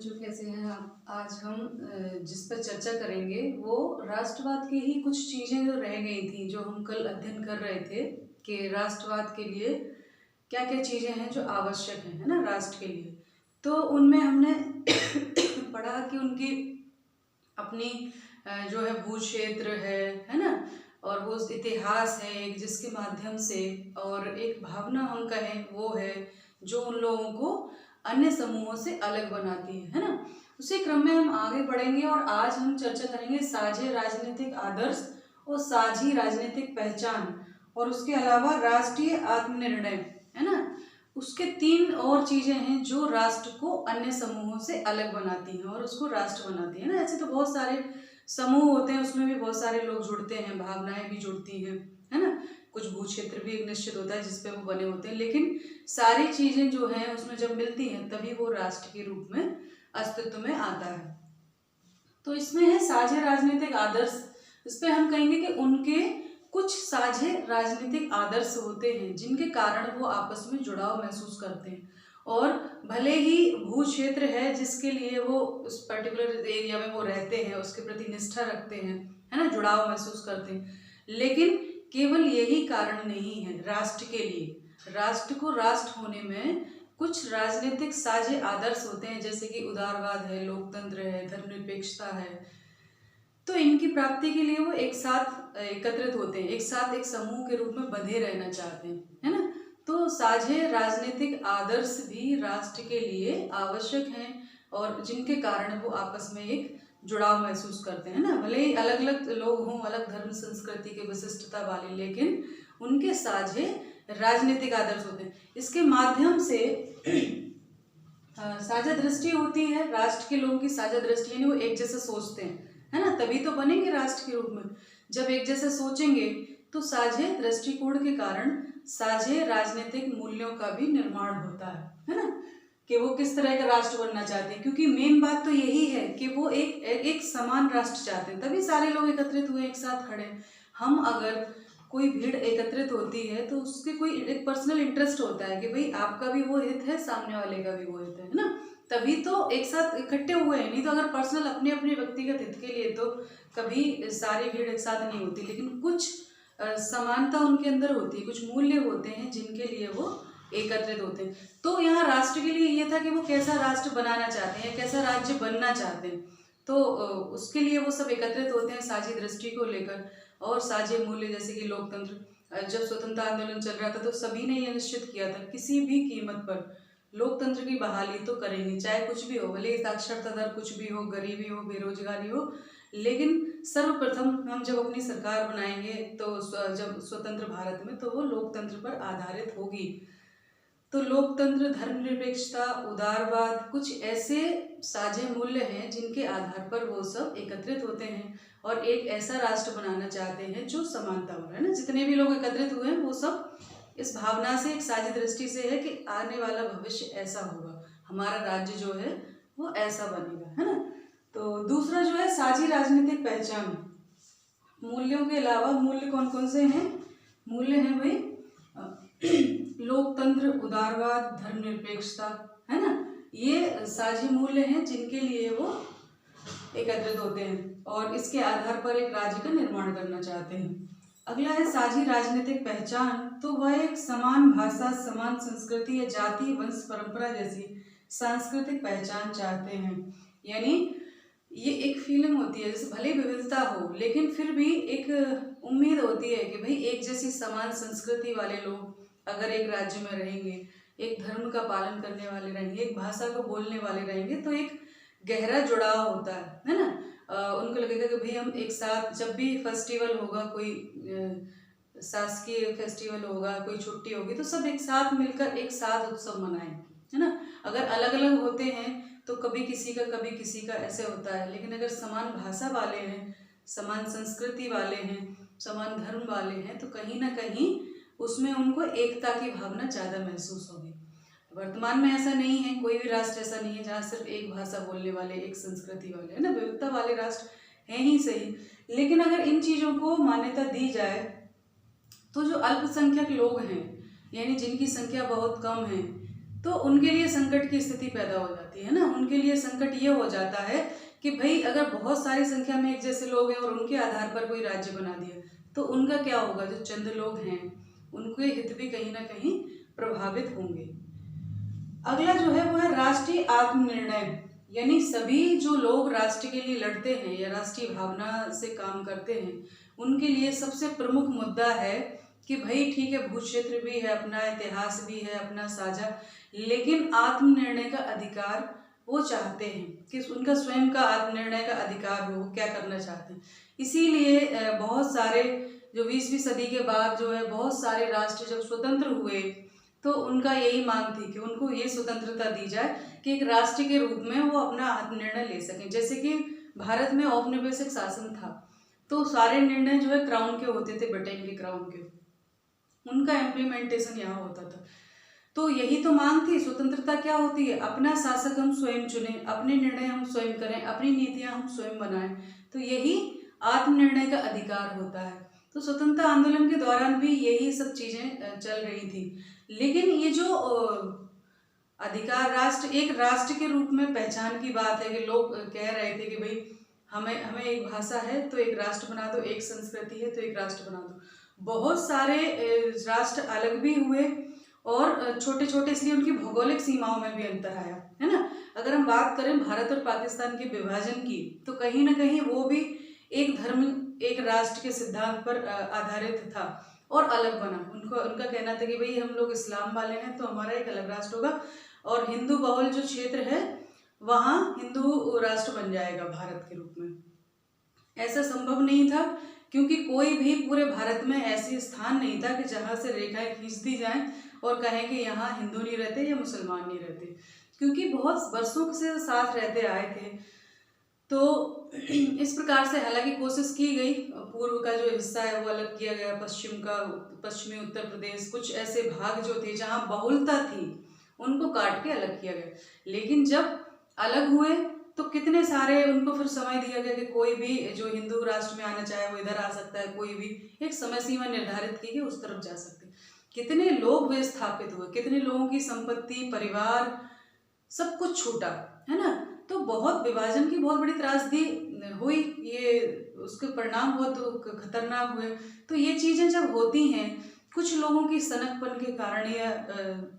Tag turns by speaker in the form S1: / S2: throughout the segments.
S1: बच्चों कैसे हैं आप? आज हम जिस पर चर्चा करेंगे वो राष्ट्रवाद की ही कुछ चीज़ें जो रह गई थी, जो हम कल अध्ययन कर रहे थे कि राष्ट्रवाद के लिए क्या क्या चीज़ें हैं जो आवश्यक हैं, है ना, राष्ट्र के लिए। तो उनमें हमने पढ़ा कि उनकी अपनी जो है भू क्षेत्र है ना, और वो इतिहास है एक जिसके माध्यम से, और एक भावना हम कहें वो है जो उन लोगों को अन्य समूहों से अलग बनाती है ना। उसी क्रम में हम आगे बढ़ेंगे और आज हम चर्चा करेंगे साझे राजनीतिक आदर्श और साझी राजनीतिक पहचान, और उसके अलावा राष्ट्रीय आत्मनिर्णय, है ना। उसके तीन और चीजें हैं जो राष्ट्र को अन्य समूहों से अलग बनाती हैं और उसको राष्ट्र बनाती है ना। ऐसे तो बहुत सारे समूह होते हैं, उसमें भी बहुत सारे लोग जुड़ते हैं, भावनाएं भी जुड़ती हैं, है ना। कुछ भू क्षेत्र भी एक निश्चित होता है जिसपे वो बने होते हैं, लेकिन सारी चीजें जो हैं उसमें जब मिलती हैं तभी वो राष्ट्र के रूप में अस्तित्व में आता है। तो इसमें है साझे राजनीतिक आदर्श। इस पे हम कहेंगे कि उनके कुछ साझे राजनीतिक आदर्श होते हैं जिनके कारण वो आपस में जुड़ाव महसूस करते हैं, और भले ही भू क्षेत्र है जिसके लिए वो उस पर्टिकुलर एरिया में वो रहते हैं उसके प्रति निष्ठा रखते हैं, है ना, जुड़ाव महसूस करते हैं, लेकिन केवल यही कारण नहीं है राष्ट्र के लिए। राष्ट्र को राष्ट्र होने में कुछ राजनीतिक साझे आदर्श होते हैं, जैसे कि उदारवाद है, लोकतंत्र है, धर्मनिरपेक्षता है। तो इनकी प्राप्ति के लिए वो एक साथ एकत्रित होते हैं, एक साथ एक समूह के रूप में बंधे रहना चाहते हैं, है ना। तो साझे राजनीतिक आदर्श भी राष्ट्र के लिए आवश्यक हैं, और जिनके कारण वो आपस में एक जुड़ाव महसूस करते हैं ना। भले ही अलग अलग लोग हों, अलग धर्म संस्कृति के विशिष्टता वाले, लेकिन उनके साझे राजनीतिक आदर्श होते हैं। इसके माध्यम से साझा दृष्टि होती है, राष्ट्र के लोगों की साझा दृष्टि, यानी वो एक जैसे सोचते हैं, है ना, तभी तो बनेंगे राष्ट्र के रूप में। जब एक जैसे सोचेंगे तो साझे दृष्टिकोण के कारण साझे राजनीतिक मूल्यों का भी निर्माण होता है ना, कि वो किस तरह का राष्ट्र बनना चाहते हैं। क्योंकि मेन बात तो यही है कि वो एक समान राष्ट्र चाहते हैं, तभी सारे लोग एकत्रित हुए, एक साथ खड़े। हम अगर कोई भीड़ एकत्रित होती है तो उसके कोई एक पर्सनल इंटरेस्ट होता है कि भाई आपका भी वो हित है, सामने वाले का भी वो हित है ना, तभी तो एक साथ इकट्ठे हुए हैं। नहीं तो अगर पर्सनल अपने अपने व्यक्तिगत हित के लिए तो कभी सारी भीड़ एक साथ नहीं होती, लेकिन कुछ समानता उनके अंदर होती है, कुछ मूल्य होते हैं जिनके लिए वो एकत्रित होते हैं। तो यहाँ राष्ट्र के लिए ये था कि वो कैसा राष्ट्र बनाना चाहते हैं, कैसा राज्य बनना चाहते हैं, तो उसके लिए वो सब एकत्रित होते हैं साझी दृष्टि को लेकर, और साझे मूल्य जैसे कि लोकतंत्र। जब स्वतंत्रता आंदोलन चल रहा था तो सभी ने यह निश्चित किया था किसी भी कीमत पर लोकतंत्र की बहाली तो करेंगे, चाहे कुछ भी हो, भले साक्षरता दर कुछ भी हो, गरीबी हो, बेरोजगारी हो, लेकिन सर्वप्रथम हम जब अपनी सरकार बनाएंगे तो जब स्वतंत्र भारत में, तो वो लोकतंत्र पर आधारित होगी। तो लोकतंत्र, धर्मनिरपेक्षता, उदारवाद, कुछ ऐसे साझे मूल्य हैं जिनके आधार पर वो सब एकत्रित होते हैं और एक ऐसा राष्ट्र बनाना चाहते हैं जो समानता हो, है ना। जितने भी लोग एकत्रित हुए हैं वो सब इस भावना से, एक साझी दृष्टि से है कि आने वाला भविष्य ऐसा होगा, हमारा राज्य जो है वो ऐसा बनेगा, है ना। तो दूसरा जो है साझी राजनीतिक पहचान। मूल्यों के अलावा मूल्य कौन कौन से हैं? मूल्य हैं भाई लोकतंत्र, उदारवाद, धर्मनिरपेक्षता, है ना। ये साझी मूल्य हैं जिनके लिए वो एकत्रित होते हैं और इसके आधार पर एक राज्य का निर्माण करना चाहते हैं। अगला है साझी राजनीतिक पहचान। तो वह एक समान भाषा, समान संस्कृति या जाति, वंश, परंपरा जैसी सांस्कृतिक पहचान चाहते हैं। यानी ये एक फीलिंग होती है, जैसे भले विविधता हो लेकिन फिर भी एक उम्मीद होती है कि भाई एक जैसी समान संस्कृति वाले लोग अगर एक राज्य में रहेंगे, एक धर्म का पालन करने वाले रहेंगे, एक भाषा को बोलने वाले रहेंगे, तो एक गहरा जुड़ाव होता है ना। उनको लगेगा कि भाई हम एक साथ, जब भी फेस्टिवल होगा, कोई शासकीय फेस्टिवल होगा, कोई छुट्टी होगी, तो सब एक साथ मिलकर एक साथ उत्सव मनाएं, है ना। अगर अलग अलग होते हैं तो कभी किसी का कभी किसी का ऐसे होता है, लेकिन अगर समान भाषा वाले हैं, समान संस्कृति वाले हैं, समान धर्म वाले हैं, तो कहीं ना कहीं उसमें उनको एकता की भावना ज़्यादा महसूस होगी। वर्तमान में ऐसा नहीं है, कोई भी राष्ट्र ऐसा नहीं है जहाँ सिर्फ एक भाषा बोलने वाले, एक संस्कृति वाले, है ना, विविधता वाले राष्ट्र हैं ही सही। लेकिन अगर इन चीज़ों को मान्यता दी जाए तो जो अल्पसंख्यक लोग हैं, यानी जिनकी संख्या बहुत कम है, तो उनके लिए संकट की स्थिति पैदा हो जाती है ना। उनके लिए संकट ये हो जाता है कि भाई अगर बहुत सारी संख्या में एक जैसे लोग हैं और उनके आधार पर कोई राज्य बना दिया तो उनका क्या होगा, जो चंद लोग हैं उनके हित भी कहीं ना कहीं प्रभावित होंगे। अगला जो है वो है राष्ट्रीय आत्मनिर्णय, यानी सभी जो लोग राष्ट्र के लिए लड़ते हैं या राष्ट्रीय भावना से काम करते हैं उनके लिए सबसे प्रमुख मुद्दा है कि भाई ठीक है, भू क्षेत्र भी है अपना, इतिहास भी है अपना साझा, लेकिन आत्मनिर्णय का अधिकार वो चाहते हैं कि उनका स्वयं का आत्मनिर्णय का अधिकार हो, वो क्या करना चाहते हैं। इसीलिए बहुत सारे जो 20वीं सदी के बाद जो है बहुत सारे राष्ट्र जब स्वतंत्र हुए तो उनका यही मांग थी कि उनको ये स्वतंत्रता दी जाए कि एक राष्ट्र के रूप में वो अपना आत्मनिर्णय ले सकें। जैसे कि भारत में औपनिवेशिक शासन था तो सारे निर्णय जो है क्राउन के होते थे, ब्रिटेन के क्राउन के, उनका इम्प्लीमेंटेशन यहाँ होता था। तो यही तो मांग थी। स्वतंत्रता क्या होती है, अपना शासक हम स्वयं चुने, अपने निर्णय हम स्वयं करें, अपनी नीतियां हम स्वयं बनाएं, तो यही आत्मनिर्णय का अधिकार होता है। तो स्वतंत्रता आंदोलन के दौरान भी यही सब चीजें चल रही थी। लेकिन ये जो अधिकार एक राष्ट्र के रूप में पहचान की बात है कि लोग कह रहे थे कि भाई हमें एक भाषा है तो एक राष्ट्र बना दो, एक संस्कृति है तो एक राष्ट्र बना दो। बहुत सारे राष्ट्र अलग भी हुए और छोटे छोटे, इसलिए उनकी भौगोलिक सीमाओं में भी अंतर आया, है ना। अगर हम बात करें भारत और पाकिस्तान के विभाजन की तो कहीं ना कहीं वो भी एक धर्म एक राष्ट्र के सिद्धांत पर आधारित था और अलग बना। उनका कहना था कि भाई हम लोग इस्लाम वाले हैं तो हमारा एक अलग राष्ट्र होगा और हिंदू बहुल जो क्षेत्र है वहाँ हिंदू राष्ट्र बन जाएगा भारत के रूप में। ऐसा संभव नहीं था क्योंकि कोई भी पूरे भारत में ऐसी स्थान नहीं था कि जहाँ से रेखाएं खींच दी जाएं और कहें कि यहाँ हिंदू नहीं रहते या मुसलमान नहीं रहते, क्योंकि बहुत वर्षों से साथ रहते आए थे। तो इस प्रकार से हालांकि कोशिश की गई, पूर्व का जो हिस्सा है वो अलग किया गया, पश्चिमी उत्तर प्रदेश, कुछ ऐसे भाग जो थे जहाँ बहुलता थी उनको काट के अलग किया गया। लेकिन जब अलग हुए तो कितने सारे उनको फिर समय दिया गया कि कोई भी जो हिंदू राष्ट्र में आना चाहे वो इधर आ सकता है, कोई भी एक समय सीमा निर्धारित की कि उस तरफ जा सकते। कितने लोग विस्थापित हुए, कितने लोगों की संपत्ति, परिवार, सब कुछ छूटा, है ना। तो बहुत विभाजन की बहुत बड़ी त्रासदी हुई, ये उसके परिणाम बहुत खतरनाक हुए। तो ये चीजें जब होती हैं कुछ लोगों की सनकपन के कारण या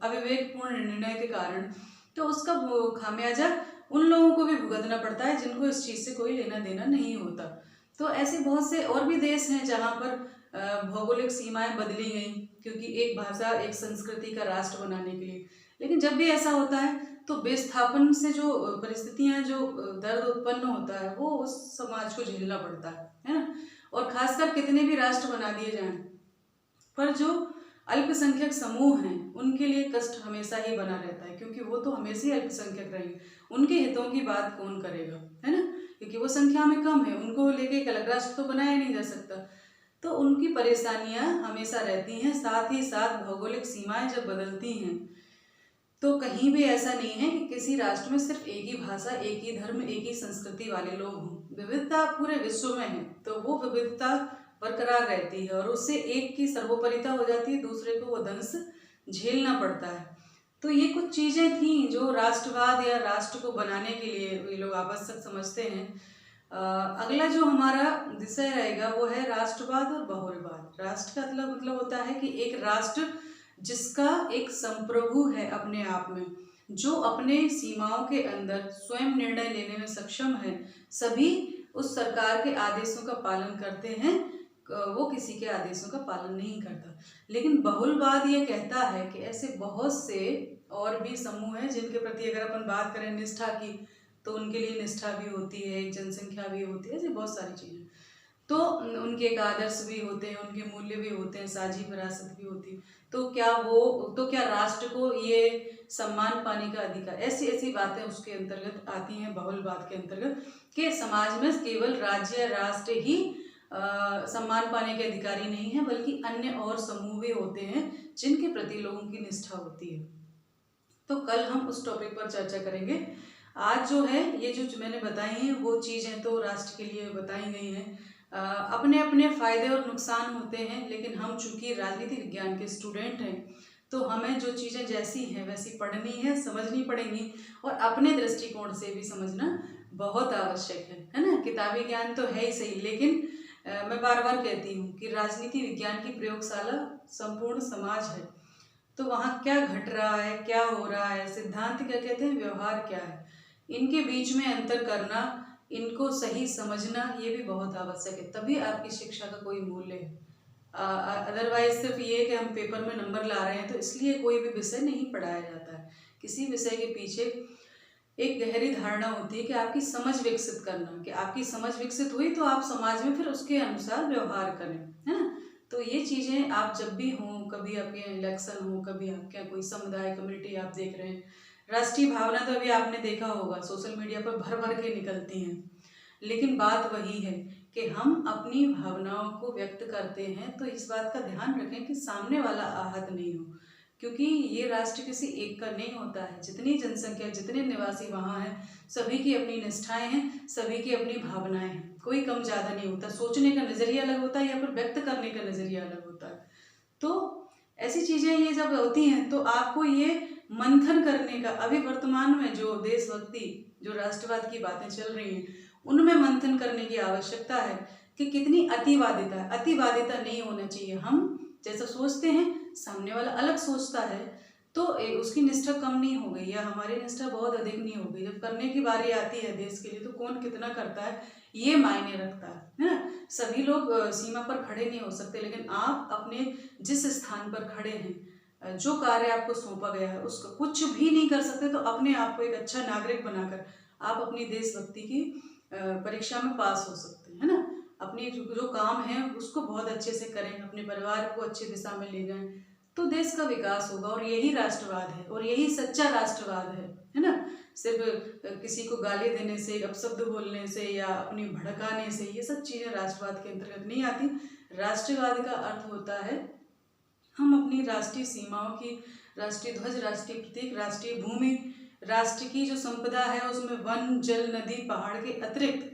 S1: अविवेकपूर्ण निर्णय के कारण, तो उसका खामियाजा उन लोगों को भी भुगतना पड़ता है जिनको इस चीज से कोई लेना देना नहीं होता। तो ऐसे बहुत से और भी देश हैं जहाँ पर भौगोलिक सीमाएं बदली गई क्योंकि एक भाषा एक संस्कृति का राष्ट्र बनाने के लिए। लेकिन जब भी ऐसा होता है तो विस्थापन से जो परिस्थितियां, जो दर्द उत्पन्न होता है वो उस समाज को झेलना पड़ता है ना। और खासकर कितने भी राष्ट्र बना दिए जाएं पर जो अल्पसंख्यक समूह हैं उनके लिए कष्ट हमेशा ही बना रहता है, क्योंकि वो तो हमेशा ही अल्पसंख्यक रहेंगे, उनके हितों की बात कौन करेगा, है ना, क्योंकि वो संख्या में कम है, उनको लेके एक अलग राष्ट्र तो बनाया नहीं जा सकता। तो उनकी परेशानियां हमेशा रहती हैं। साथ ही साथ भौगोलिक सीमाएं जब बदलती हैं तो कहीं भी ऐसा नहीं है कि किसी राष्ट्र में सिर्फ एक ही भाषा, एक ही धर्म, एक ही संस्कृति वाले लोग हों। विविधता पूरे विश्व में है तो वो विविधता बरकरार रहती है और उससे एक की सर्वोपरिता हो जाती है, दूसरे को वो दंश झेलना पड़ता है। तो ये कुछ चीजें थी जो राष्ट्रवाद या राष्ट्र को बनाने के लिए ये लोग आवश्यक समझते हैं। अगला जो हमारा विषय रहेगा वो है राष्ट्रवाद और बहुलवाद। राष्ट्र का मतलब होता है कि एक राष्ट्र जिसका एक संप्रभु है अपने आप में, जो अपने सीमाओं के अंदर स्वयं निर्णय लेने में सक्षम है, सभी उस सरकार के आदेशों का पालन करते हैं, वो किसी के आदेशों का पालन नहीं करता। लेकिन बहुलवाद ये कहता है कि ऐसे बहुत से और भी समूह हैं जिनके प्रति अगर अपन बात करें निष्ठा की तो उनके लिए निष्ठा भी होती है, एक जनसंख्या भी होती है, ऐसी बहुत सारी चीजें। तो उनके एक आदर्श भी होते हैं, उनके मूल्य भी होते हैं, साझी विरासत भी होती है। तो क्या राष्ट्र को ये सम्मान पाने का अधिकार, ऐसी ऐसी बातें उसके अंतर्गत आती हैं बहुलवाद के अंतर्गत, कि समाज में केवल राज्य राष्ट्र ही सम्मान पाने के अधिकारी नहीं है, बल्कि अन्य और समूह भी होते हैं जिनके प्रति लोगों की निष्ठा होती है। तो कल हम उस टॉपिक पर चर्चा करेंगे। आज जो है ये जो मैंने बताई हैं वो चीज़ें तो राष्ट्र के लिए बताई गई हैं। अपने अपने फायदे और नुकसान होते हैं, लेकिन हम चूंकि राजनीति विज्ञान के स्टूडेंट हैं तो हमें जो चीज़ें जैसी हैं वैसी पढ़नी है, समझनी पड़ेंगी और अपने दृष्टिकोण से भी समझना बहुत आवश्यक है ना। किताबी ज्ञान तो है ही सही, लेकिन मैं बार बार कहती हूँ कि राजनीति विज्ञान की प्रयोगशाला संपूर्ण समाज है। तो वहाँ क्या घट रहा है, क्या हो रहा है, सिद्धांत क्या कहते हैं, व्यवहार क्या है, इनके बीच में अंतर करना, इनको सही समझना, ये भी बहुत आवश्यक है। तभी आपकी शिक्षा का कोई मूल्य है। अदरवाइज सिर्फ ये कि हम पेपर में नंबर ला रहे हैं तो इसलिए कोई भी विषय नहीं पढ़ाया जाता है। किसी विषय के पीछे एक गहरी धारणा होती है कि आपकी समझ विकसित करना, कि आपकी समझ विकसित हुई तो आप समाज में फिर उसके अनुसार व्यवहार करें, है ना। तो ये चीज़ें आप जब भी हों, कभी आपके यहाँ इलेक्शन हो, कभी आपके यहाँ कोई समुदाय कम्युनिटी आप देख रहे हैं, राष्ट्रीय भावना तो अभी आपने देखा होगा सोशल मीडिया पर भर भर के निकलती हैं, लेकिन बात वही है कि हम अपनी भावनाओं को व्यक्त करते हैं तो इस बात का ध्यान रखें कि सामने वाला आहत नहीं हो, क्योंकि ये राष्ट्र किसी एक का नहीं होता है। जितनी जनसंख्या, जितने निवासी वहाँ हैं, सभी की अपनी निष्ठाएं हैं, सभी की अपनी भावनाएं हैं, कोई कम ज़्यादा नहीं होता। सोचने का नज़रिया अलग होता है या फिर व्यक्त करने का नज़रिया अलग होता है। तो ऐसी चीज़ें ये जब होती हैं तो आपको ये मंथन करने का, अभी वर्तमान में जो देशभक्ति, जो राष्ट्रवाद की बातें चल रही हैं, उनमें मंथन करने की आवश्यकता है कि कितनी अतिवादिता है। अतिवादिता नहीं होना चाहिए। हम जैसा सोचते हैं, सामने वाला अलग सोचता है तो उसकी निष्ठा कम नहीं हो गई या हमारी निष्ठा बहुत अधिक नहीं हो गई। जब करने की बारी आती है देश के लिए तो कौन कितना करता है ये मायने रखता है ना। सभी लोग सीमा पर खड़े नहीं हो सकते, लेकिन आप अपने जिस स्थान पर खड़े हैं, जो कार्य आपको सौंपा गया है उसको कुछ भी नहीं कर सकते तो अपने आप को एक अच्छा नागरिक बनाकर आप अपनी देशभक्ति की परीक्षा में पास हो सकते हैं ना। अपनी जो काम है उसको बहुत अच्छे से करें, अपने परिवार को अच्छी दिशा में ले जाएं तो देश का विकास होगा। और यही राष्ट्रवाद है और यही सच्चा राष्ट्रवाद है ना। सिर्फ किसी को गाली देने से, अपशब्द बोलने से या अपनी भड़काने से, ये सब चीज़ें राष्ट्रवाद के अंतर्गत नहीं आती। राष्ट्रवाद का अर्थ होता है हम अपनी राष्ट्रीय सीमाओं की, राष्ट्रीय ध्वज, राष्ट्रीय प्रतीक, राष्ट्रीय भूमि, राष्ट्र की जो संपदा है उसमें वन, जल, नदी, पहाड़ के अतिरिक्त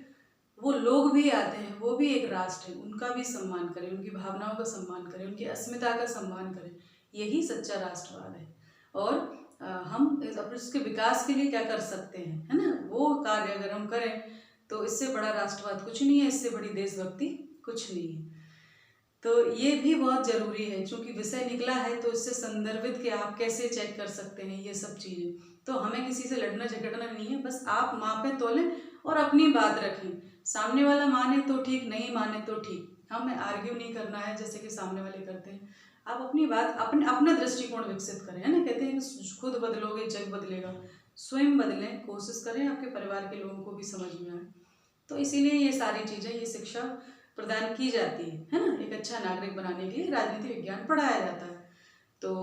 S1: वो लोग भी आते हैं, वो भी एक राष्ट्र है, उनका भी सम्मान करें, उनकी भावनाओं का सम्मान करें, उनकी अस्मिता का सम्मान करें। यही सच्चा राष्ट्रवाद है। और हम इसके विकास के लिए क्या कर सकते हैं, है ना, वो कार्य अगर हम करें तो इससे बड़ा राष्ट्रवाद कुछ नहीं है, इससे बड़ी देशभक्ति कुछ नहीं है। तो ये भी बहुत ज़रूरी है, क्योंकि विषय निकला है तो इससे संदर्भित कि आप कैसे चेक कर सकते हैं ये सब चीज़ें। तो हमें किसी से लड़ना झगड़ना नहीं है, बस आप मापें, तोलें और अपनी बात रखें। सामने वाला माने तो ठीक, नहीं माने तो ठीक, हमें आर्ग्यू नहीं करना है जैसे कि सामने वाले करते हैं। आप अपनी बात, अपना दृष्टिकोण विकसित करें, है ना। कहते हैं कि खुद बदलोगे जग बदलेगा। स्वयं बदलें, कोशिश करें आपके परिवार के लोगों को भी समझ में आए। तो इसीलिए ये सारी चीज़ें, ये शिक्षा प्रदान की जाती है ना। एक अच्छा नागरिक बनाने के लिए राजनीति विज्ञान पढ़ाया जाता है। तो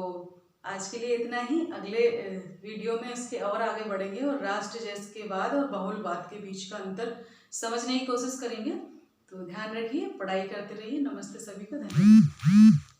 S1: आज के लिए इतना ही। अगले वीडियो में इसके और आगे बढ़ेंगे और राष्ट्र के बाद और बहुलवाद के बीच का अंतर समझने की कोशिश करेंगे। तो ध्यान रखिए, पढ़ाई करते रहिए। नमस्ते सभी को, धन्यवाद।